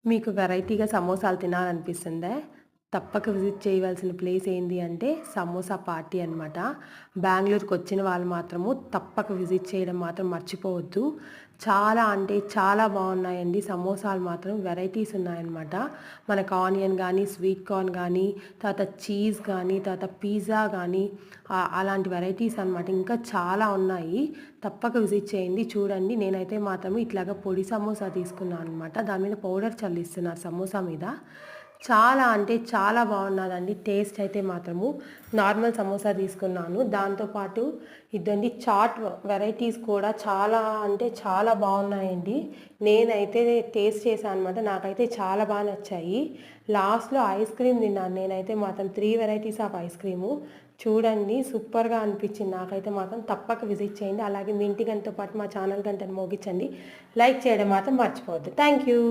మీకు వెరైటీగా సమోసాలు తినాలనిపిస్తుందా? తప్పక విజిట్ చేయవలసిన ప్లేస్ ఏంది అంటే సమోసా పార్టీ అనమాట. బెంగుళూరుకొచ్చిన వాళ్ళు మాత్రము తప్పక విజిట్ చేయడం మాత్రం మర్చిపోవద్దు. చాలా అంటే చాలా బాగున్నాయండి సమోసాలు మాత్రం వెరైటీస్ ఉన్నాయన్నమాట. మనకు ఆనియన్ గానీ, స్వీట్ కార్న్ గానీ, తర్వాత చీజ్ గానీ, తర్వాత పిజ్జా గానీ అలాంటి వెరైటీస్ అనమాట. ఇంకా చాలా ఉన్నాయి. తప్పక విజిట్ చేయండి. చూడండి నేనైతే మాత్రం ఇట్లాగా పొడి సమోసా తీసుకున్నాను అనమాట. దాని మీద పౌడర్ చల్లిస్తున్నారు సమోసా మీద. చాలా అంటే చాలా బాగున్నదండి టేస్ట్ అయితే మాత్రము. నార్మల్ సమోసా తీసుకున్నాను. దాంతో పాటు ఇదండి చాట్ వెరైటీస్ కూడా చాలా అంటే చాలా బాగున్నాయండి. నేనైతే టేస్ట్ చేశాను అనమాట. నాకైతే చాలా బాగా నచ్చాయి. లాస్ట్‌లో ఐస్ క్రీమ్ తిన్నాను నేనైతే మాత్రం 3 వెరైటీస్ ఆఫ్ ఐస్ క్రీము. చూడండి సూపర్‌గా అనిపించింది నాకైతే మాత్రం. తప్పక విజిట్ చేయండి. అలాగే మీ ఇంటి గంటతో పాటు మా ఛానల్ గంటను మోగించండి. లైక్ చేయడం మాత్రం మర్చిపోవద్దు. Thank you.